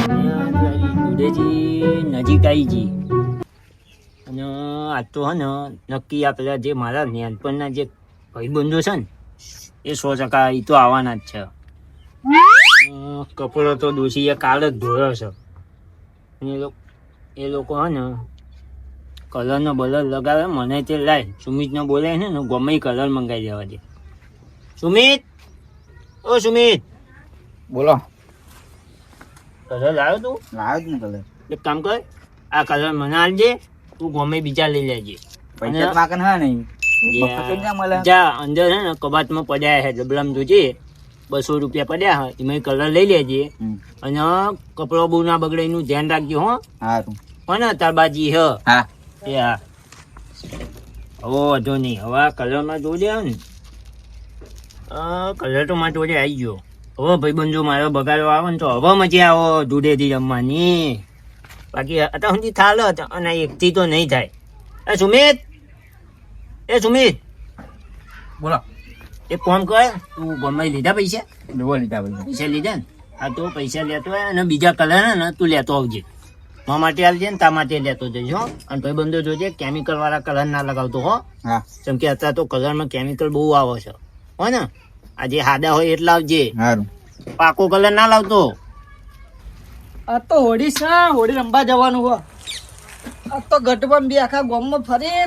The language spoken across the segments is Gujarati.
દુધેજી નજીક આવી ગઈ અને આજ તો હે ને નક્કી આ પેલા જે મારા નાનપણના જે ભાઈબંધો છે ને એ 100% એ તો આવવાના જ છે. કપડો તો દોશીએ કાલ જ ધોયો છે. એ લોકો હે ને કલરનો બલર લગાવે મને તે લાય સુમિતને બોલાય ને ગમે કલર મંગાવી દેવા દે. સુમિત, ઓ સુમિત, બોલો. કલર લાવ્યો તું? લાવ્યો જ ને કલર. એક કામ કર, આ કલર મને આલજે, તું ગમે બીજા લઈ લેજે. પૈસા માગન હા નહીં જા અંદર હે ને કબાટમાં પડ્યા છે ડબલામાં જોજે 200 રૂપિયા પડ્યા છે એમાં કલર લઈ લેજે અને કપડો બહુ ના બગડે એનું ધ્યાન રાખજો. હો હારું કોને તારબાજી હ? હા એ હા. હવે વાંધો નહીં, હવે આ કલરમાં જોજે ને કલર તો મારા જોડે આવી ગયો. હવે ભાઈબંધો મારો બગાડો આવે ને તો હવે મજા આવો દૂધેથી રમવાની. બાકી અત્યાર સુધી થાલ અને એકથી તો નહીં થાય. એ સુમિત, એ સુમિત, બોલો. એક ફોન કર, તું ગમે લીધા પૈસા? લીધા પૈસા લીધા ને? હા તો પૈસા લેતો હોય અને બીજા કલર ને તું લેતો આવજે. મા માટે આવજે ને તા માટે લેતો જજો. હો અને ભાઈબંધો જોજે કેમિકલ વાળા કલર ના લગાવતો. હો હા જેમ કે અત્યારે તો કલરમાં કેમિકલ બહુ આવે છે. હો ને આ જે હાદા હોય એટલા આવજે, હારું. પાકો કલર ના લાવતો. આ તો હોળી છે, હોળી રમવા જવાનું હો. આ તો ગટમાં બી આખા ગામમાં ફરી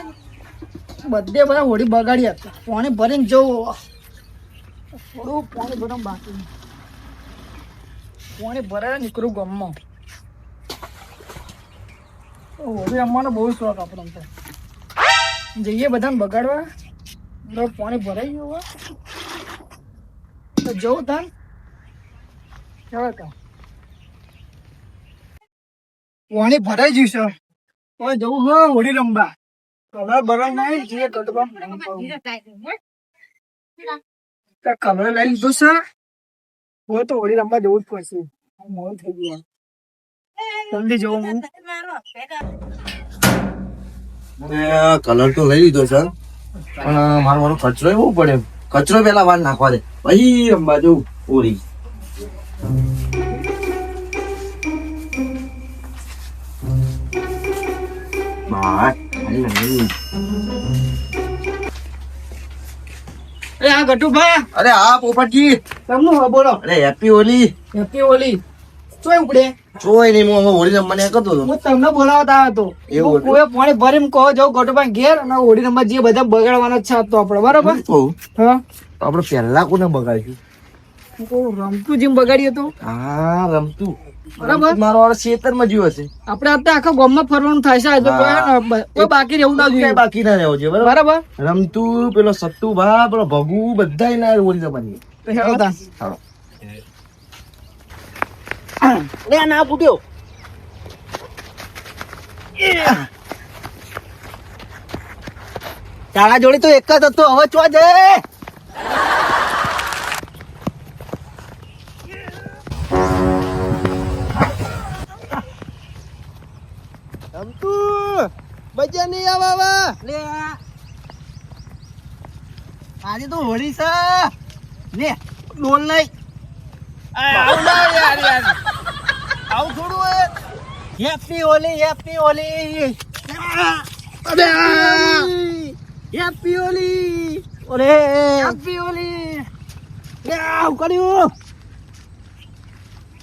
બધે બધા હોળી બગાડી હતા. પાણી ભરીને જવું, થોડું પાણી ભરવાનું બાકી. પાણી ભરાય નીકળું ગામમાં. હોળી રમવાનો બહુ શોખ આપણને તો. જઈએ બધાને બગાડવા, પાણી ભરાઈ ગયું હોય તો જવું તાન ચાલો તા પાણી ભરાઈ ગયું છે. હવે જવું હો હોળી રમવા. કલર બરમ નહીં જે ગટબા કલર લઈ લીધો છે. હવે તો હોળી રમવા જવું જ પડશે. મોડું થઈ ગયું, જલ્દી જવું. કલર તો લઈ લીધો સર, પણ મારો કચરો બહુ પડે. કચરો પેલા વાર નાખવા દે પછી રમવા જવું હોળી. આ ગટુભા, અરે હા પોપટજી, તમને બોલો. અરે હેપી હોલી. હેપી હોળી. ચોય ઉપડે જોઈ નહીં, હું હોળી રમવાની કરતો હતો. હું તમને બોલાવતા હતો. એવું હતું? કોઈ પાણી ભરીને કહો જાવ ગટુભા ઘેર અને હોળી રમવા જે બધા બગાડવાના છે તો આપણે બરાબર. હા આપડે પેલા કોને બગાડ્યું? રમતું જેમ બગાડ્યું હતું. હા રમતું બરાબર. મારો વાળો ખેતર માં જીવ હશે. આપણે અત્યારે આખા ગામમાં ફરવાનું થાય છે. આજે કોઈ બાકી રહેવું ના જોઈએ. બાકી ના રહેવું જોઈએ. બરાબર. રમતું પેલો સટ્ટુ ભા પેલો ભગુ બધા ના હોળી રમવાની. તો હેડો તાન. લે ના ફૂટ્યો. તારા જોડે તો એક જ હતો, હવે ચો જે. રમતું બજે નહીં આવે. લે આજે તો હોળી છે. લે ડોલ લઈ આવું થોડું હેપી હોલી, હેપી હોલી. અરે હેપી હોલી. ઓરે હેપી હોલી. લે આવું કર્યું.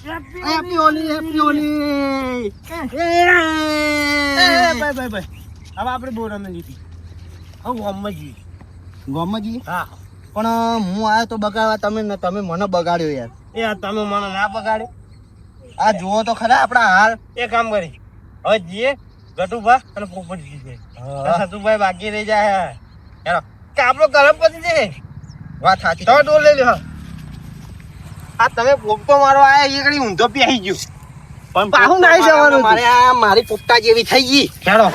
Happy Holi, happy Holi. ભાઈ હવે આપણે બહુ રમે લીધી. હવે ગામમાં જઈએ. ગોમજી. હા પણ હું આવ્યો તો બગાડવા, તમે મને બગાડ્યો યાર. એ તમે મને ના બગાડે. આ જુઓ તો ખરા આપડા હાલ. એ કામ કરી હવે જઈએ ગટુભા અને પોપટજી છે. સતુભાઈ બાકી રહી જાય. હેલો કે આપણો ગરમ પતી છે. વાત સાચી. તો ડોલ લઈ લ્યો. આ તમે પોપટો મારો આયા એ ઘડી ઊંધો પી આવી ગયો. પણ પાહું નાઈ જવાનું. મારે આ મારી પોપટા જેવી થઈ ગઈ. હેલો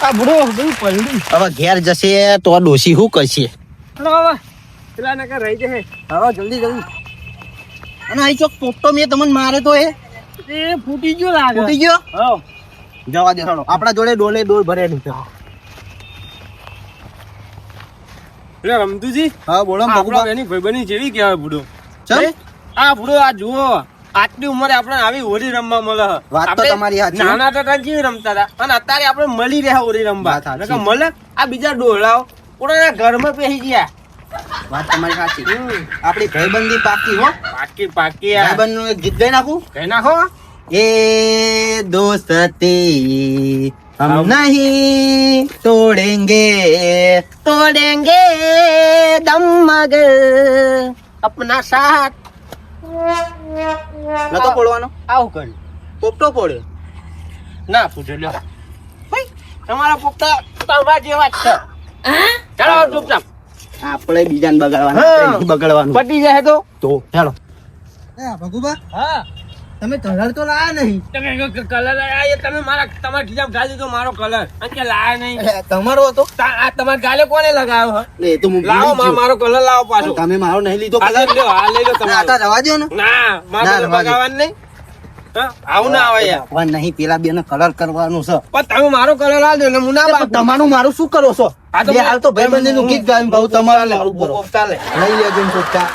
આ બુડો બધું પલડી. હવે ઘેર જશે તો ડોસી શું કરશે? પેલા ને કઈ રહી જશે. હવે જલ્દી જલ્દી. અને અહીં ચોક પોપટો મેં તમને મારે તો એ ફૂટી ગયો લાગે. ફૂટી ગયો. હા જવા દે હાલો. આપણા જોડે ડોલે ડોલ ભરેલી છે. એટલે રમતુજી હા બોલો આપણો એની ભાઈબંધી જેવી કહેવાય બુડો. ચમ આ બુડો આ જુઓ આટલી ઉંમરે આપણે આવી હોળી રમવા મળે છે. વાત તો આપણે તમારી સાચી. નાના હતા ત્યારે કેવી રમતા હતા અને અત્યારે આપણે મળી રહ્યા હોળી રમવા. વાત સાચી. નકર મળે આ બીજા ડોહલાઓ પોતાના ઘરમાં બેસી ગયા. વાત તમારી સાચી. આપણી ભાઈબંધી પાકી હો. પાકી પાકી યાર. ભાઈબંધનું એક ગીત ગાઈ નાખું. કહી નાખો. એ દોસ્તી हम नहीं तोड़ेंगे तोड़ेंगे दम मगर अपना साथ નતો બોલવાનો. આવું કર્યું. પોપટો પડ્યો. ના પૂછો લ્યો. ભાઈ તમારા પોપટા તલવાર જેવા જ છે. ચાલો ચૂપચાપ. આપણે બીજાને બગાડવાનું હા. આપણે નહીં બગાડવાનું. પટી જાય તો ચાલો. ભગુબા હા તમે કલર તો લાયા નહીં. તમે કલર લાયા તમે તમારા ખીજામાં ગાલી દીધો મારો કલર અને કે લાયા નહીં. તમારો હતો. આ તમારા ગાલે કોને લગાવ્યો હે? એ તો હું લાવો ભૂલી જ ગયો. મારો કલર લાવો પાછો. તમે મારો નહીં લીધો. આ લઈ લો આ લઈ લો આ તમારો. તો રવા દ્યો ને. ના મારો ના, કલર રવા દે. બગાડવાનું નહીં. હા આવું ના આવે યાર. ભગવાન નહીં પેલા બેને કલર કરવાનું છે. પણ તમે મારો કલર લાવ દો ને હું ના પણ બાપુ. તમારું મારું શું કરો છો? આ તો બે હાલ તો ભાઈબંધીનું ગીત ગાયું ભાવ તમારે મારું કરો. પોપટા લે. લઈ લેજો ને પોપટા.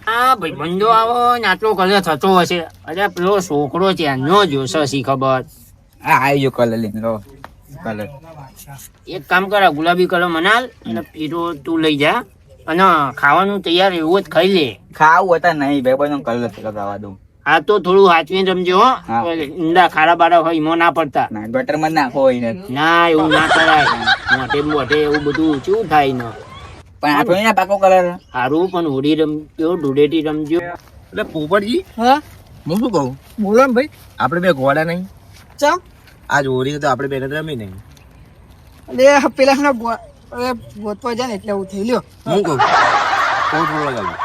આ ભાઈ બંધો આવો ને આટલો કલર થતો હશે. અરે પેલો છોકરો ત્યાંનો જોશે શી ખબર. હા આવી ગયો કલર લઈને લો કલર. એક કામ કર ગુલાબી કલર મનાલ અને પીરો તું લઈ જા અને ખાવાનું તૈયાર એવું જ ખાઈ લે. ખાવું હતા નહીં ભાઈબંધો કલર લગાવવા દઉં. આ તો થોડું હાચવીને રમજો હો. હા. ઈંડા ખાડા બાડા હોય એમાં ના પડતા. ના બટર માં નાખો હોય ને. ના એવું ના કરાય. મોટે મોટે એવું બધું કેવું થાય ને. પણ આ થોડી ના પાકો કલર. સારું પણ હોળી રમજો ધૂળેટી રમજો. એટલે પોપટજી હા હું શું કહું બોલો ને ભાઈ. આપણે બે ઘોડા નહીં. ચમ આજ હોળી તો આપણે બે રમી નહીં. અરે પેલા હમણાં ગોતવા જાય ને એટલે એવું થઈ લ્યો. હું કહું થોડું લગાવી.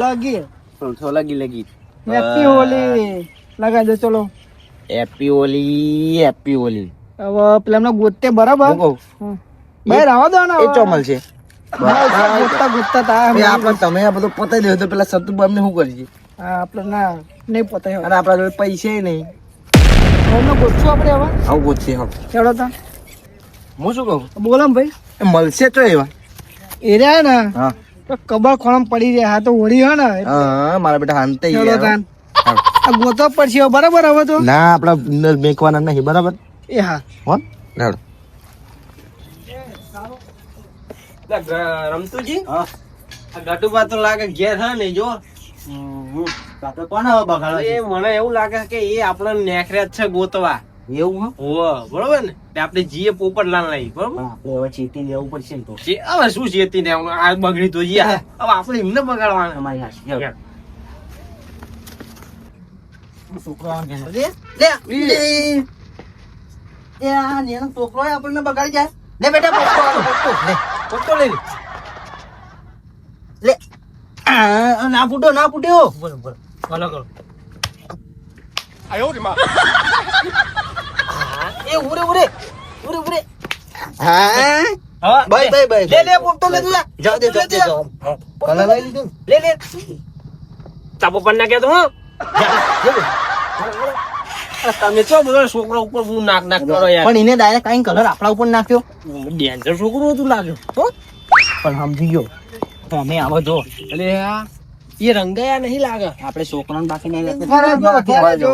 લાગી થોડું લગી. હેપી હોલી લગાવી દો ચલો. Happy Holi happy Holi. હવે પેલા હમણાં ગોતે બરાબર. હું કહું હમ. ભાઈ રાવા દો ને એ ચોમલ છે. ગોતતા ગોતતા તા એ આપણે તમે આ બધું પતાઈ દો તો પેલા સતુબા અમને શું કરીએ? આપણે ના નહીં પતાય અને આપણા જોડે પૈસા નહીં. હવે ગોતશું આપણે હવે આવું ગોતશે હવે. ચલો તા હું શું કહું બોલો ને ભાઈ. એ મળશે તો એવા. એ રહ્યા ને હા તો કબર ખોળમ પડી રહ્યા. હા તો હોળી હે ને હા મારા બેટા હાંતે ચલો તાન આ ગોતવા પડશે હવે બરાબર હવે તો. ના આપડા અંદર મેકવાના નહીં બરાબર. એ હા હો રાડો. રમતુજી આ ગટુબા તો લાગે ઘેર હા ને જો. કોણ હવે બગાડો એ મને એવું લાગે કે એ આપણને નેખર્યા જ છે ગોતવા. એવું હો. હોવે, બરોબર ને તે આપણે જીએ પોપટલાલ લઈ બરોબર. આપણે હવે ચેતી લેવું પડશે ને તો. હવે શું ચેતી ને આ બગડી તો જી હવે આપણે એમને બગાડવાના. તમારી હાથ છોકરો આપણને બગાડી જાય. લે બેટા પોપટો આલો, પોપટો. લે પોપટો લઈ લે. લે ના ફૂટો ના ફૂટ્યો. બરોબર ભલો કરો. એ ઉરે ઉરે ઉરે ઉરે. હા હા બાય બાય બાય. લે લે પોપટો લે તું લે. જાવ દે જાવ દે જાવ. કલર લઈ લીધું. લે લે ચાપો પર નાખ્યા તો હું તમે ચો બધો છોકરો ઉપર હું નાક નાક કરો યાર. પણ એને ડાયરેક્ટ કઈ કલર આપણા ઉપર નાખ્યો. ડેન્જર છોકરો હતું લાગ્યો હો. પણ સમજી ગયો તમે આવો જો. એટલે આ એ રંગાયા નહીં લાગે. આપણે છોકરાને બાકી નહીં લેતા. ઘરે જો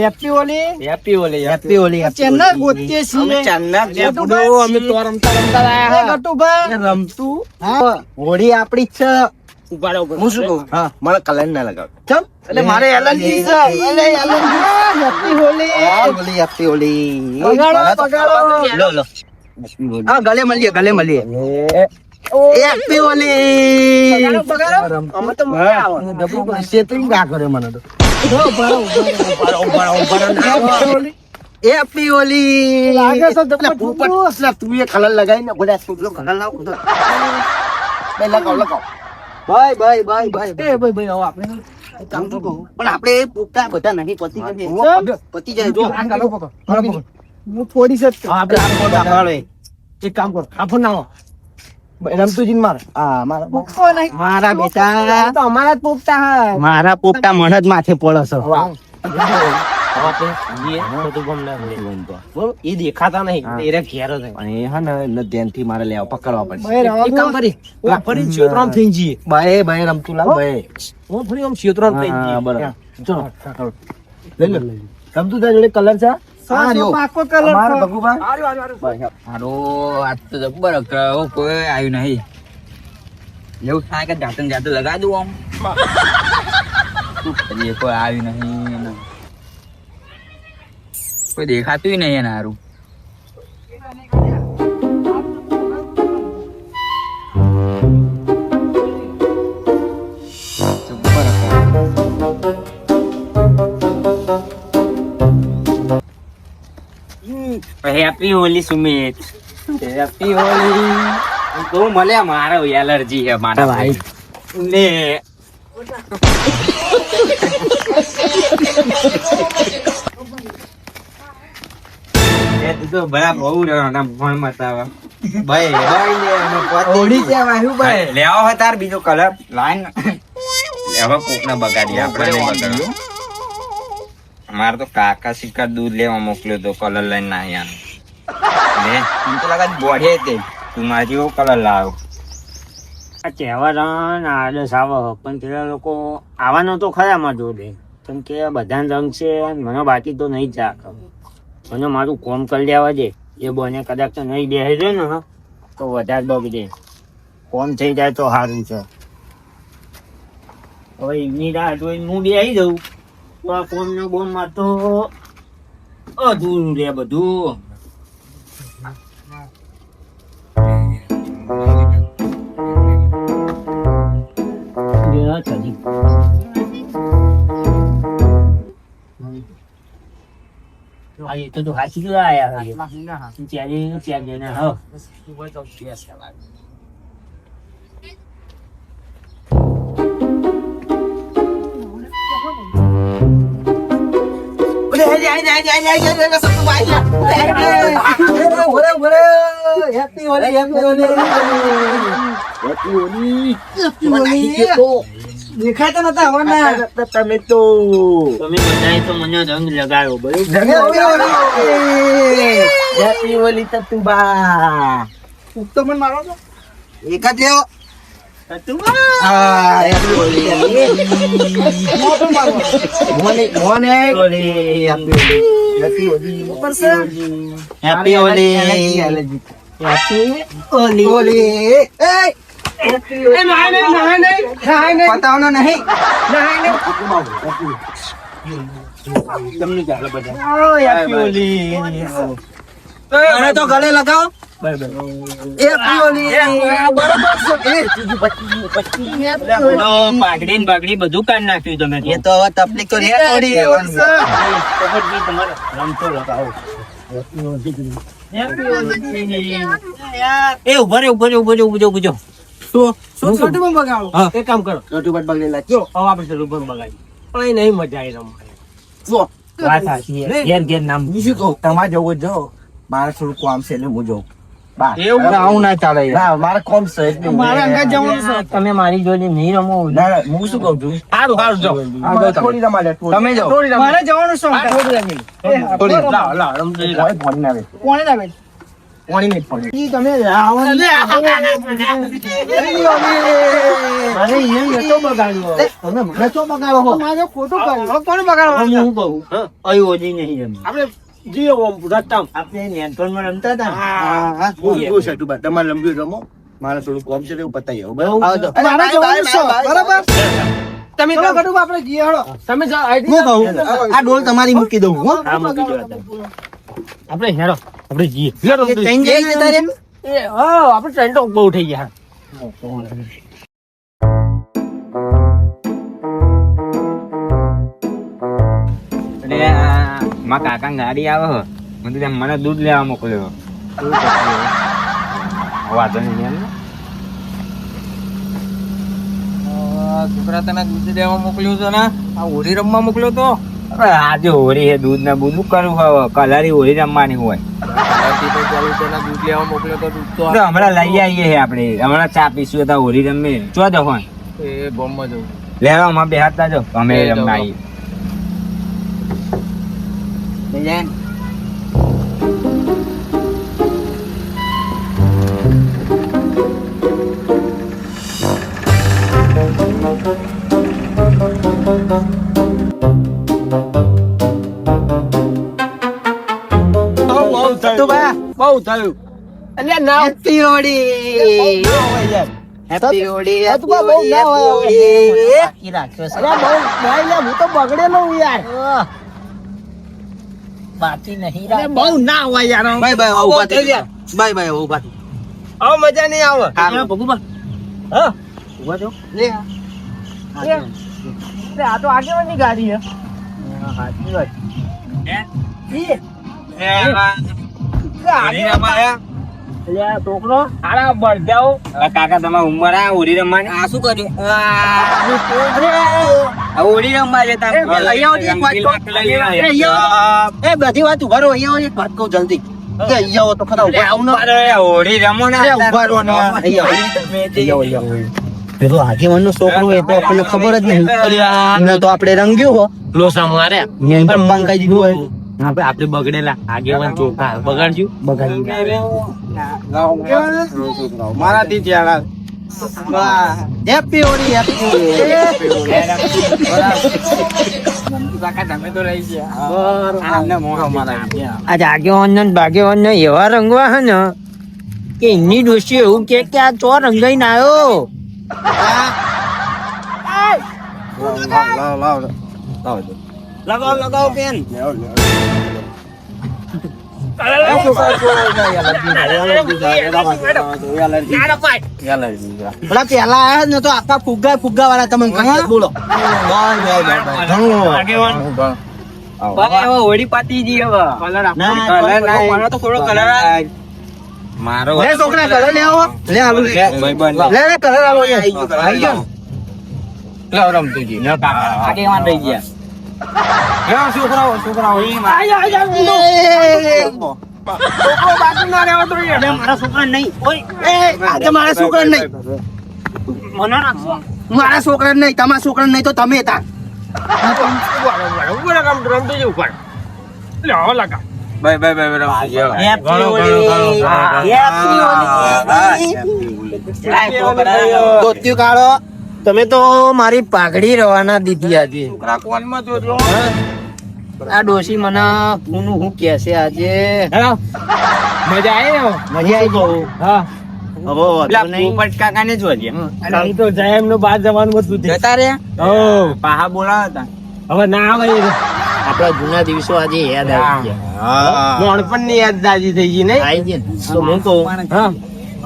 હેપી હોલી હેપી ઓલે હેપી હોલી ચેન્નઈ ગોતીએ છીએ. ચાંદના જે ગટુબા. બુડો અમે તો રમતા રમતા એ આયા હા. ગટુભાઈ રમતું હોળી આપડી જ છે. ઉપાડો ઉપર. હું શું કહું હા મને કલર ના લગાવ. ચમ એટલે મારે એલર્જી છે. એટલે allergy happy Holi Holi happy Holi. બગાડો, બગાડો. લો લો હા ગલે મળીએ ગલે મળીએ. હેપી હોલી. બગાડો, બગાડો. અમે તો મજા આવે. સેટિંગ ના કરે મને તો. હેપી હોલી. લાગે છે તો એટલે પણ પોપટ, એટલે તું એ કલર લગાવીને બધા છોકરો કલર લાવ બે લગાવ લગાવ. Bye bye bye bye. એ ભાઈ ભાઈ હવે આપણે કામ તો કહું પણ આપણે પોતા બધા નહીં પતી પતી જાય જો. હું થોડી છે જ. એક કામ કર આફો ના રમતુજી માર હા મારા મૂકતો નહીં. મારા બેટા તો અમારા જ પોપટા હા. મારા પોપટા મને જ માથે પડે છે. આપણે જઈએ તો ગમ ના રહે. બરોબર? એ દેખાતા નહીં હા. એ ઘેર જ પણ એ હે ને એમને ધ્યાનથી મારે લેવા પકડવા પડશે ભાઈ રવા એક કામ કરી પેલા ફરી ક્ષેત્રમાં થઈ જઈએ બાય રમતું લાવ બાય હું ફરી આમ ક્ષેત્રમાં થઈ જઈએ બરાબર ચલો લઈ લો રમતું તારા જોડે કલર છે સરસ રહ્યો. પાકો કલર અમારો છે. ભગુભા હારો આજ તો જબ્બર અકળાયો, કોઈ આવ્યું નહીં. એવું થાય કે જાતે ને જાતે લગાડી દઉં આમ. શું કરીએ, કોઈ આવ્યું નહીં ને. કોઈ દેખાતું નહીં એને હારું. જબ્બર અકળાયો. હેપી હોલી સુમિત. હેપી હોલી. તો મળે મારો એલર્જી છે મારા ભાઈ ને એ તું તો બરાબર બહુ રહ્યો ફોન મતાવા ઓડી છે વાહુ ભાઈ લેવા હોય તાર બીજો કલર લાઈન લેવા કોક ને બગાડી આપણે નહીં બગાડ્યું. અમારે તો કાકા સિક્કા દૂધ લેવા મોકલ્યો તો કલર લઈને ના યાર લે તું તો લગા બોડે તે તું મારી જેવો કલર લાવ. આ તહેવાર આડસ આવો પણ પેલા લોકો આવવાનો તો ખરા માં જોડે કેમ કે બધા રંગ છે મને બાકી તો નહીં જ રાખે. મને મારું કોમ કરી લેવા દે એ બને કદાચ તો નહીં બેસી જાય ને તો વધારે બગડે. કોમ થઈ જાય તો સારું છે. હવે એમની રાહ જોઈને હું બેસી જઉં તો આ કોમ ને બોમ માં તો અધૂરું રે બધું. Yeah, tadi. Ay, itu tuh hasil lah ya. Cari na, ha. દેખાતા નતા આવવાના. તમે તો તમે બધાએ તો મને રંગ લગાવ્યો બરોબર. હેપી હોલી તતુબા તો મને મારો તો. એક જ લેવો હા હેપી હોલી મોટો મારો. મોને મોને હેપી હોલી ઉપર છે. હેપી હોલી Happy હોલી પતાવનો નહીં તમને ચાલે બધા. મને તો ગળે લગાવો હેપી હોલી પાઘડી ને બાગડી બધું કાઢી નાખ્યું તમે તો. એ તો હવે તકલીફ તો રે થોડી પોપટજી તમારે રમતો લગાવો. એ ઉભા રે ઉભો. શું છોટું બગાડો. એક કામ કરો રોટી બગડી લાગ જો હવે આપણે ચલો બંધ બગાડી પણ એ નહીં મજા આવી રમવાની. વાત સાચી છે. ઘેર નામ શું કહું તમારે જવું જો મારે થોડું કામ છે એટલે હું જઉં બા એવું આવું ના ચાલે ના મારે કોમ છે એટલે મારે અંગાત જવાનું છે. તમે મારી જોડે નહીં રમો. ના ના, હું શું કહું છું સારું જાઓ થોડી રમાડે તમે જાઓ મારે જવાનું છે અંગાત. થોડી લાવ લાવ રમજો કોઈ ફોન ના આવે કોણે લાવે? પાણી નહીં પડે ઈ તમે આવવાનું. મારે અહીંયા નતો બગાડ્યો. તમે મને શું બગાડો છો મારે ખોટું કર્યું. કોને બગાડવાનું? હું કહું અહીં ઓછી નહીં રમી. આપણે જીઓ ઓમ રસ્તામ આપણે નેનપણમાં રમતા હતા ને. હું છે તું બા તમારે લંબી રમો મારે થોડું કોમ છે એવું પતાવી આવો બરાબર મારે જવાનું છે. બરાબર? તમે ચલો ગટુ આપણે જઈએ હેડો. તમે જાઓ હું કહું આ ડોલ તમારી મૂકી દઉં હો આ મૂકી દો હતા. આપણે હેરો આપણે જઈએ હેરો ટ્રેન જઈ છે તારે એ હા આપણે ટ્રેન તો બહુ થઈ ગયા એટલે મારા કાકા ગાડી આવે હે. મને તો મને દૂધ લેવા મોકલ્યો. વાંધો નહીં એમ ને. છોકરા તને દૂધ લેવા મોકલ્યું છે ને આ હોળી રમવા મોકલ્યો તો. હવે આજે હોળી છે દૂધ ને બધું કરવું હવે કલારી હોળી રમવાની હોય. દૂધ લેવા મોકલ્યો તો દૂધ તો હમણાં લઈ આવીએ છે આપણે હમણાં ચા પીશું હતા હોળી રમીએ ચો દો ફોન એ બોમ્બમાં જવું લેવામાં બે હાથ જો અમે રમવા આવીએ થઈ જાય ને. બહુ થયું અલ્યા ના હેપી હોળી હેપી હોળી હતું બા, બહુ ના હોય. અરે બહુ ભાઈ લે, હું તો બગડેલો હું યાર. બાકી નહીં અરે બહુ ના હોય યાર. ભાઈ ભાઈ આવું ઉભા થઈ ગયા. ભાઈ ભાઈ આવું ઉભા થઈ. આવો મજા નહીં આવે હા ઉભા છો લે આ તો આગેવાનની ગાડી હે. સાચી વાત અલ્યા છોકરો આરા બળદાઓ કાકા તમારી ઉંમર આ હોળી રમવાની આ શું કર્યું? આ હોળી રમવા જતા એ બધી વાત ઉભા રહો. અહીંયા એક વાત કહું જલ્દી કે અહીંયા આવો તો ખરા ઉભા આવું ને. હોળી રમો ને ઉભા રહો ને. પેલો આગેવાનનો છોકરો એ તો આપણને ખબર જ નહીં. એને તો આપણે રંગ્યો હો લોસા માર્યા અહીંયા પણ મંગાઈ દીધું હોય. આપણે બગડેલા આગેવાન ચોખા બગાડ્યું મારાથી ત્યાં હેપી હોળી હેપી કાકા તમે તો રહી ગયા આમને મોહ મારા આજે આગેવાન ને બાગેવાન ને એવા રંગવા હે ને કે એમની ડોશી એવું કે આ ચો રંગાઈને આવ્યો. લગાવ લગાવ પેન પેલા પેલા આયા ને તો આખા ફુગ્ગા વાળા તમે બોલો. હોળી પાતી જી હવે કલર તો થોડો કલર મારો લે છોકરા કલર લે આવો. લે આલુ લે લે કલર આલો અહીંયા. આવી જાઓ. લાવ રમતુજી લે કાકા આગેવાન રહી ગયા છોકરાઓ છોકરાઓ મારા છોકરા નહીં આજે મારા છોકરા નહીં. મારા છોકરા નહીં, તમારા છોકરા નહીં તો તમે હતા. રમતુજી ઉપર લે આવો લગા ધોતિયું કાઢો. તમે તો મારી પાઘડી રવાના દીધી આજે. આ ડોશી મને પૂનું હું કે છે આજે મજા આવી મજા આવી ગયો. હા હવે વાંધો નહીં. કાકા ને જ વધ્યા અહીં તો જાય એમનો બાદ જવાનું હતું તે. જતા રે પાહા બોલાવા હવે ના આવે એ. આપડા જૂના દિવસો આજે યાદ આવી ગયા. નાનપણ ની યાદ તાજી થઈ ગઈ નહીં. આવી ગયા ને. તો હું કહું હા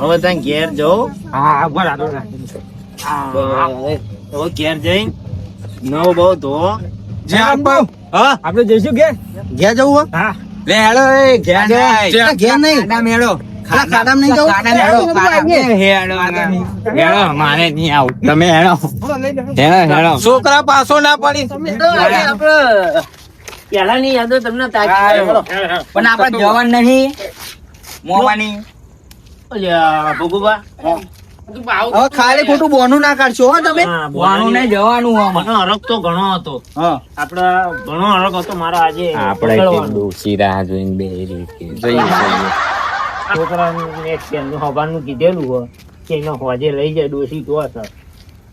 હવે ત્યાં ઘેર જાઓ. હા બરાબર. હવે ઘેર જઈ નવ બહુ ધો. હા આપણે જઈશું કે ઘેર જવું હો? હા લે હેડો એ ઘેર પેલા ઘેર નહીં. ખાડા મેળો પેલા ખાડામાં નહીં જવું? હેડો મારે નહીં આવું તમે હેડો હેડો છોકરા પાછો ના પડી પેલાની યાદો તમને તાજી કરો. પણ આપડે જવાન નહીં મોવાની અલ્યા ભગુબા હવે ખાલી ખોટું બોનું ના કાઢશો હો તમે. હા, વાનું નહીં જવાનું આમાં મને હરખ તો ઘણો હતો. હા આપડા ઘણો હરખ હતો મારો આજે આપણે પકડવાનો. ડોસી રાહ જોઈને બે રીતે છોકરાનું next year નું હવાનું કીધેલું હોય કે એનો હોજે લઈ જાય ડોશી તો હશે.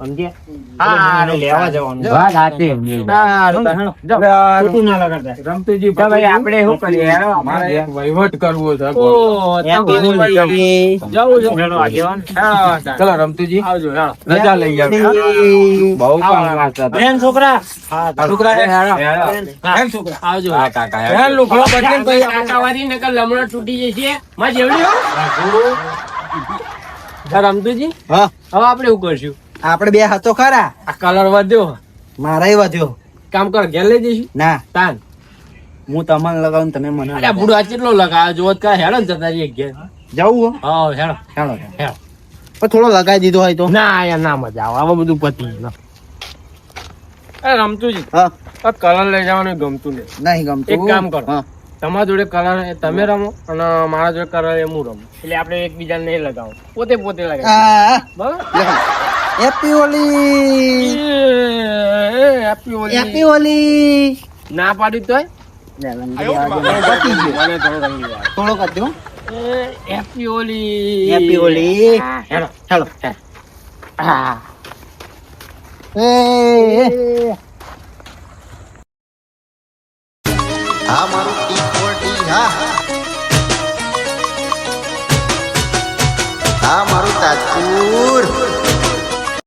સમજ્યા? એટલે મને લેવા જવાનું. વાત સાચી ખોટું ના લગાડતા. રમતુજી ભાઈ આપણે શું કરીએ અમારે વહીવટ કરવો છે Happy Holi. જવું છે. હેલો આગેવાન. ચલો રમતુજી આવજો રજા લઈ જાવ બહુ કામ વાંચતા બેન છોકરા. છોકરા બેન છોકરા. આવજો. કાકા લુગડો બદલીને પછી કાકાવાળી નકર લમણો તૂટી જશે. માં જેવડી હો. રમતુજી હા હવે આપણે શું કરશું? આપણે બે હાથો ખરા. આ કલર વધ્યો મારાય વધ્યો. કામ કર ઘેર લઈ જઈશું. ના તાન હું તમને લગાવું તમે મને અલ્યા બુડો આ કેટલો લગાવ્યો જોત કા હેડો ને જતા રહીએ ઘેર. જવું હો? હા હેડો ચાલો હેડો. પણ થોડો લગાવી દીધો હોય તો. ના યાર ના મજા આવે આવા બધું પતી ગયું. એ રમતુજી હા આ કલર લઈ જવાનું ગમતું નહીં. નહીં ગમતું. એક કામ કરો. હા તમારા જોડે કલર તમે રમો અને મારા જોડે કલર એ હું રમું એટલે આપણે એકબીજાને નહીં લગાવો પોતે પોતે લગાવ બરાબર. Happy Holi happy Holi. Happy Holi. ના પાડી તોય પતી ગયો. મને થોડો રંગી વાળો. થોડો કરજો. Happy Holi. Happy Holi. Hello hello હા. આ મારું T40 હા આ મારું તાજપુર